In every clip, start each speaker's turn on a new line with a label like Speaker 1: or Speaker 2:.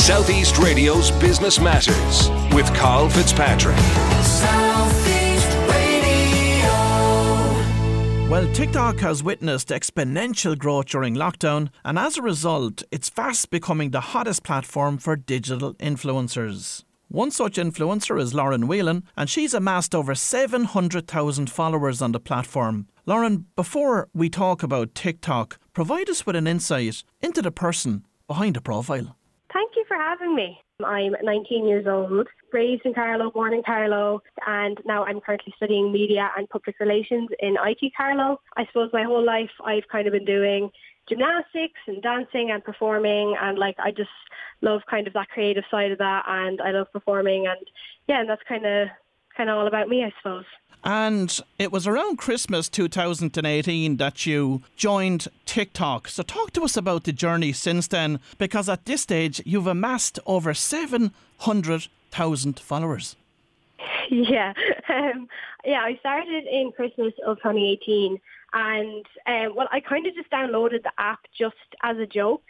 Speaker 1: Southeast Radio's Business Matters with Carl Fitzpatrick.
Speaker 2: Southeast Radio.
Speaker 3: Well, TikTok has witnessed exponential growth during lockdown, and as a result, it's fast becoming the hottest platform for digital influencers. One such influencer is Lauren Whelan, and she's amassed over 700,000 followers on the platform. Lauren, before we talk about TikTok, provide us with an insight into the person behind the profile.
Speaker 4: Thank you for having me. I'm 19 years old, raised in Carlow, born in Carlow, and now I'm currently studying media and public relations in IT Carlow. I suppose my whole life I've kind of been doing gymnastics and dancing and performing, and I just love kind of that creative side of that, and I love performing, and that's kind of all about me, I suppose.
Speaker 3: And it was around Christmas 2018 that you joined TikTok. So talk to us about the journey since then, because at this stage you've amassed over 700,000 followers.
Speaker 4: Yeah, I started in Christmas of 2018, and I kind of just downloaded the app just as a joke.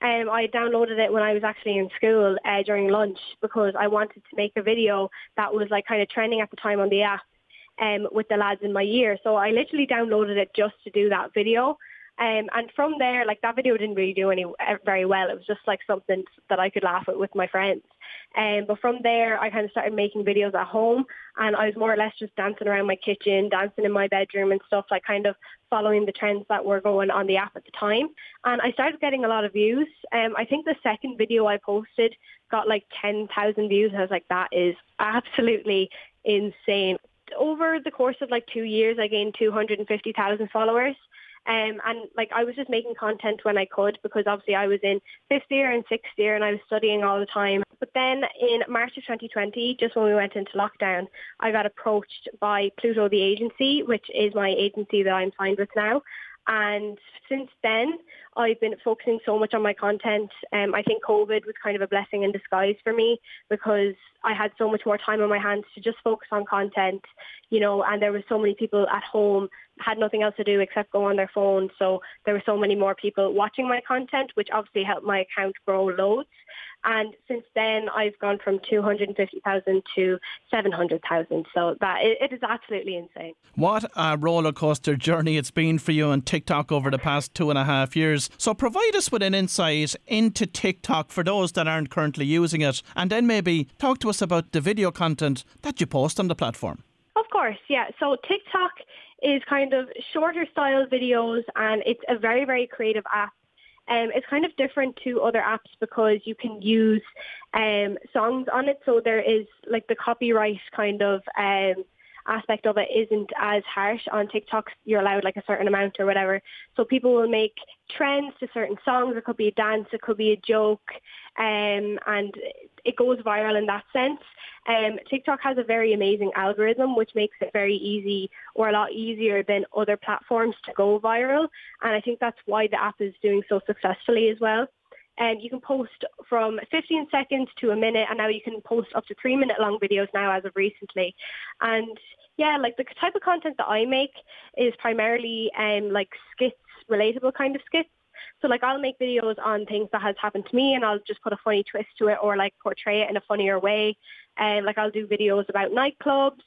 Speaker 4: I downloaded it when I was actually in school during lunch, because I wanted to make a video that was kind of trending at the time on the app with the lads in my year. So I literally downloaded it just to do that video. And from there, that video didn't really do very well. It was just something that I could laugh at with my friends. But from there, I kind of started making videos at home, and I was more or less just dancing around my kitchen, dancing in my bedroom and stuff, kind of following the trends that were going on the app at the time. And I started getting a lot of views. I think the second video I posted got 10,000 views. And I was like, that is absolutely insane. Over the course of 2 years, I gained 250,000 followers. And I was just making content when I could, because obviously I was in 5th year and 6th year and I was studying all the time. But then in March of 2020, just when we went into lockdown, I got approached by Pluto the agency, which is my agency that I'm signed with now. And since then, I've been focusing so much on my content. I think COVID was kind of a blessing in disguise for me, because I had so much more time on my hands to just focus on content, and there were so many people at home, had nothing else to do except go on their phones. So there were so many more people watching my content, which obviously helped my account grow loads. And since then, I've gone from 250,000 to 700,000. So it is absolutely insane.
Speaker 3: What a roller coaster journey it's been for you on TikTok over the past 2.5 years. So provide us with an insight into TikTok for those that aren't currently using it. And then maybe talk to us about the video content that you post on the platform.
Speaker 4: Of course, yeah. So TikTok is kind of shorter style videos, and it's a very, very creative app. It's kind of different to other apps because you can use songs on it. So there is the copyright kind of aspect of it isn't as harsh. On TikTok, you're allowed a certain amount or whatever. So people will make trends to certain songs. It could be a dance, it could be a joke, and it goes viral in that sense. TikTok has a very amazing algorithm, which makes it very easy, or a lot easier than other platforms, to go viral. And I think that's why the app is doing so successfully as well. And you can post from 15 seconds to a minute, and now you can post up to 3-minute long videos now as of recently. And the type of content that I make is primarily skits, relatable kind of skits. So I'll make videos on things that has happened to me, and I'll just put a funny twist to it, or portray it in a funnier way. And I'll do videos about nightclubs,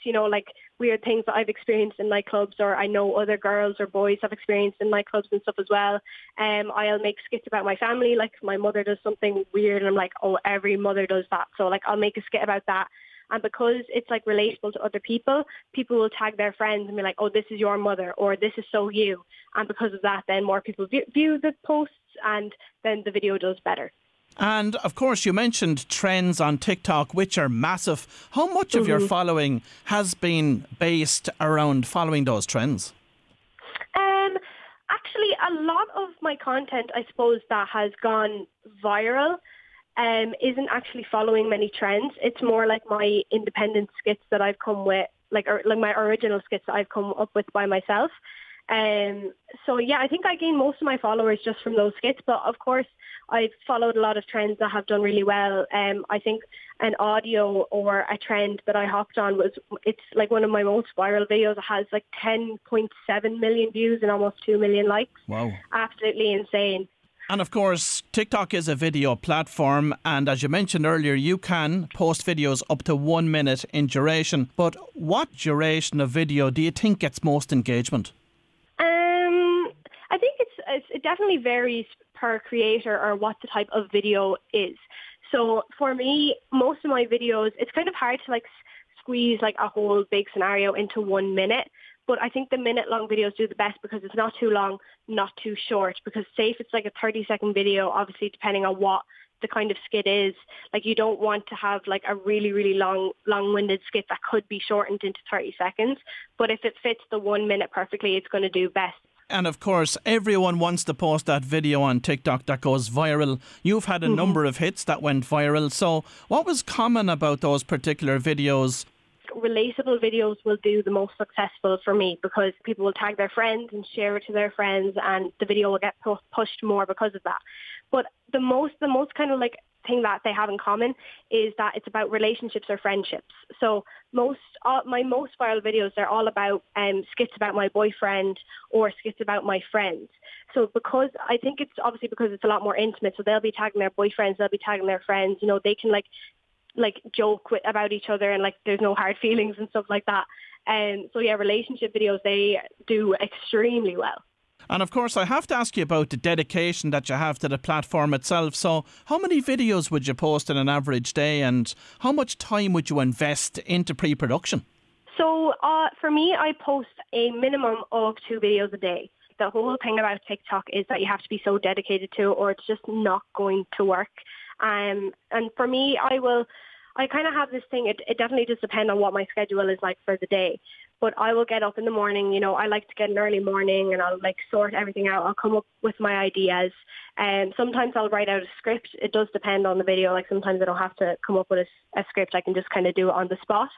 Speaker 4: weird things that I've experienced in nightclubs, or I know other girls or boys have experienced in nightclubs and stuff as well. I'll make skits about my family, my mother does something weird, and I'm like, oh, every mother does that. So I'll make a skit about that. And because it's relatable to other people, people will tag their friends and be like, oh, this is your mother, or this is so you. And because of that, then more people view the posts, and then the video does better.
Speaker 3: And of course, you mentioned trends on TikTok, which are massive. How much of your following has been based around following those trends?
Speaker 4: Actually, a lot of my content, I suppose, that has gone viral isn't actually following many trends. It's more my independent skits that I've come with, my original skits that I've come up with by myself. So yeah, I think I gained most of my followers just from those skits, but of course I've followed a lot of trends that have done really well. I think an audio or a trend that I hopped on it's one of my most viral videos. It has 10.7 million views and almost 2 million likes.
Speaker 3: Wow.
Speaker 4: Absolutely insane.
Speaker 3: And of course, TikTok is a video platform, and as you mentioned earlier, you can post videos up to 1 minute in duration. But what duration of video do you think gets most engagement?
Speaker 4: I think it definitely varies per creator or what the type of video is. So for me, most of my videos, it's kind of hard to like squeeze like a whole big scenario into 1 minute. But I think the minute-long videos do the best because it's not too long, not too short. Because say if it's like a 30-second video, obviously depending on what the kind of skit is, like you don't want to have like a really, really long-winded skit that could be shortened into 30 seconds. But if it fits the 1 minute perfectly, it's going to do best.
Speaker 3: And of course, everyone wants to post that video on TikTok that goes viral. You've had a number of hits that went viral. So what was common about those particular videos?
Speaker 4: Relatable videos will do the most successful for me because people will tag their friends and share it to their friends, and the video will get pushed more because of that. But the most kind of like thing that they have in common is that it's about relationships or friendships. So my most viral videos, they're all about skits about my boyfriend or skits about my friends. So because I think it's obviously because it's a lot more intimate, so they'll be tagging their boyfriends, they'll be tagging their friends, you know, they can like joke about each other and like there's no hard feelings and stuff like that. So yeah, relationship videos, they do extremely well.
Speaker 3: And of course, I have to ask you about the dedication that you have to the platform itself. So how many videos would you post in an average day, and how much time would you invest into pre-production?
Speaker 4: So for me, I post a minimum of 2 videos a day. The whole thing about TikTok is that you have to be so dedicated to it or it's just not going to work. And for me, I kind of have this thing, it definitely does depend on what my schedule is like for the day. But I will get up in the morning, you know, I like to get an early morning and I'll like sort everything out. I'll come up with my ideas. And sometimes I'll write out a script. It does depend on the video. Like sometimes I don't have to come up with a script. I can just kind of do it on the spot.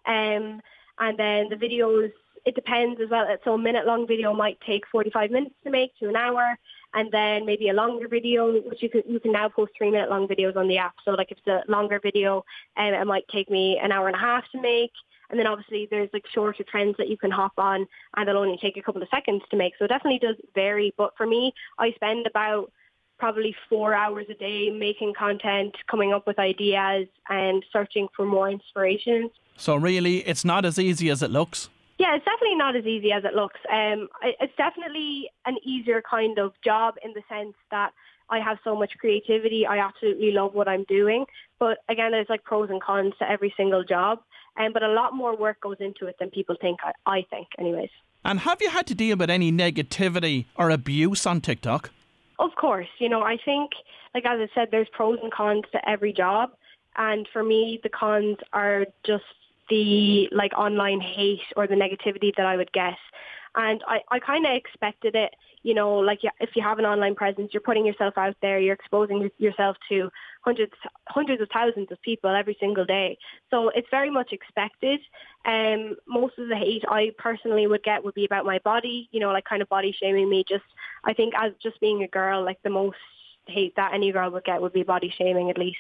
Speaker 4: And then the videos, it depends as well. So a minute-long video might take 45 minutes to make to an hour. And then maybe a longer video, which you can now post 3-minute-long videos on the app. So like if it's a longer video, it might take me an hour and a half to make. And then obviously there's like shorter trends that you can hop on and they'll only take a couple of seconds to make. So it definitely does vary. But for me, I spend about probably 4 hours a day making content, coming up with ideas and searching for more inspiration.
Speaker 3: So really, it's not as easy as it looks?
Speaker 4: Yeah, it's definitely not as easy as it looks. It's definitely an easier kind of job in the sense that I have so much creativity. I absolutely love what I'm doing. But again, there's like pros and cons to every single job. But a lot more work goes into it than people think, I think anyways.
Speaker 3: And have you had to deal with any negativity or abuse on TikTok?
Speaker 4: Of course. You know, I think, like as I said, there's pros and cons to every job. And for me, the cons are just the like online hate or the negativity that I would get. And I kind of expected it, you know, like if you have an online presence, you're putting yourself out there, you're exposing yourself to hundreds of thousands of people every single day. So it's very much expected. Most of the hate I personally would get would be about my body, you know, like kind of body shaming me. I think as just being a girl, like the most hate that any girl would get would be body shaming at least.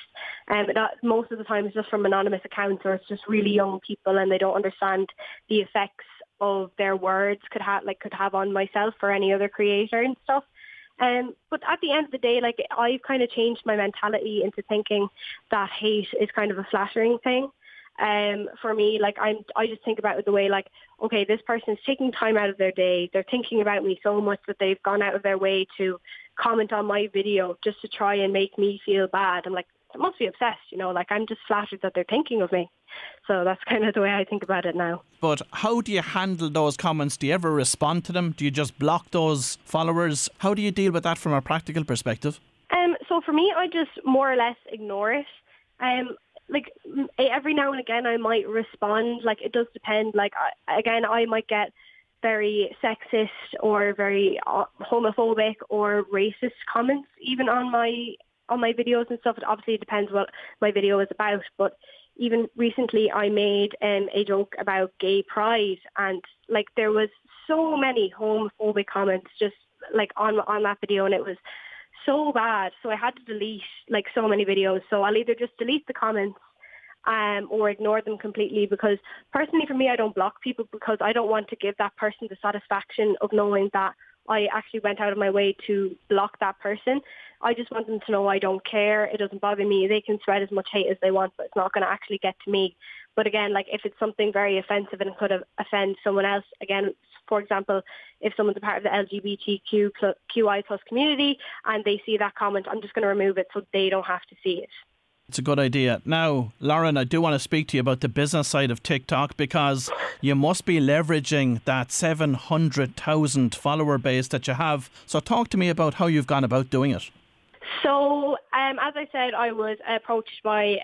Speaker 4: Most of the time it's just from anonymous accounts or it's just really young people and they don't understand the effects of their words could have on myself or any other creator and stuff. But at the end of the day, like I've kind of changed my mentality into thinking that hate is kind of a flattering thing. For me, like I just think about it the way like, okay, this person's taking time out of their day. They're thinking about me so much that they've gone out of their way to comment on my video just to try and make me feel bad. I'm like, I must be obsessed, you know, like I'm just flattered that they're thinking of me. So that's kind of the way I think about it now.
Speaker 3: But how do you handle those comments? Do you ever respond to them? Do you just block those followers? How do you deal with that from a practical perspective?
Speaker 4: So for me, I just more or less ignore it. Like every now and again I might respond. Like it does depend. Like I might get very sexist or very homophobic or racist comments even on my videos and stuff. It obviously depends what my video is about, but even recently I made a joke about gay pride and like there was so many homophobic comments just like on that video and it was so bad. So I had to delete like so many videos. So I'll either just delete the comments or ignore them completely because personally for me I don't block people because I don't want to give that person the satisfaction of knowing that, I actually went out of my way to block that person. I just want them to know I don't care. It doesn't bother me. They can spread as much hate as they want, but it's not going to actually get to me. But again, like if it's something very offensive and could offend someone else, again, for example, if someone's a part of the LGBTQI plus community and they see that comment, I'm just going to remove it so they don't have to see it.
Speaker 3: It's a good idea. Now, Lauren, I do want to speak to you about the business side of TikTok, because you must be leveraging that 700,000 follower base that you have. So talk to me about how you've gone about doing it.
Speaker 4: So, as I said, I was approached by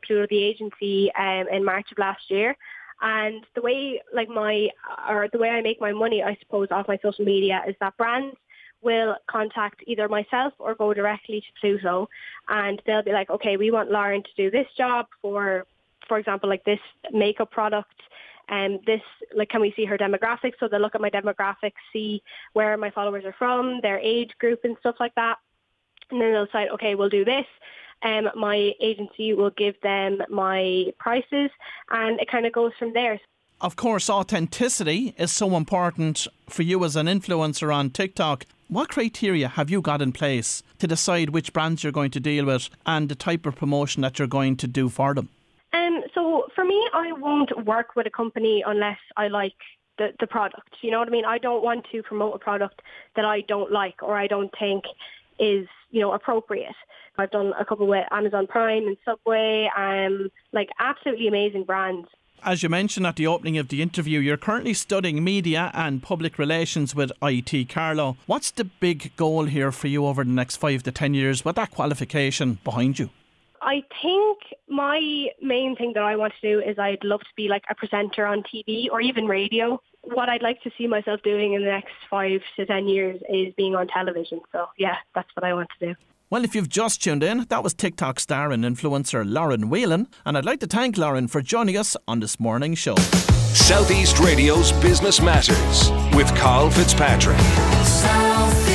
Speaker 4: Pluto, the agency, in March of last year. And the way I make my money, I suppose, off my social media is that brands will contact either myself or go directly to Pluto, and they'll be like, okay, we want Lauren to do this job for example, like this makeup product, and this, like, can we see her demographics? So they'll look at my demographics, see where my followers are from, their age group and stuff like that. And then they'll decide, okay, we'll do this. My agency will give them my prices, and it kind of goes from there.
Speaker 3: Of course, authenticity is so important for you as an influencer on TikTok. What criteria have you got in place to decide which brands you're going to deal with and the type of promotion that you're going to do for them?
Speaker 4: So for me, I won't work with a company unless I like the product. You know what I mean? I don't want to promote a product that I don't like or I don't think is, appropriate. I've done a couple with Amazon Prime and Subway, like absolutely amazing brands.
Speaker 3: As you mentioned at the opening of the interview, you're currently studying media and public relations with IT Carlow. What's the big goal here for you over the next 5 to 10 years with that qualification behind you?
Speaker 4: I think my main thing that I want to do is I'd love to be like a presenter on TV or even radio. What I'd like to see myself doing in the next 5 to 10 years is being on television. So yeah, that's what I want to do.
Speaker 3: Well, if you've just tuned in, that was TikTok star and influencer Lauren Whelan, and I'd like to thank Lauren for joining us on this morning's show.
Speaker 1: Southeast Radio's Business Matters with Carl Fitzpatrick.
Speaker 2: South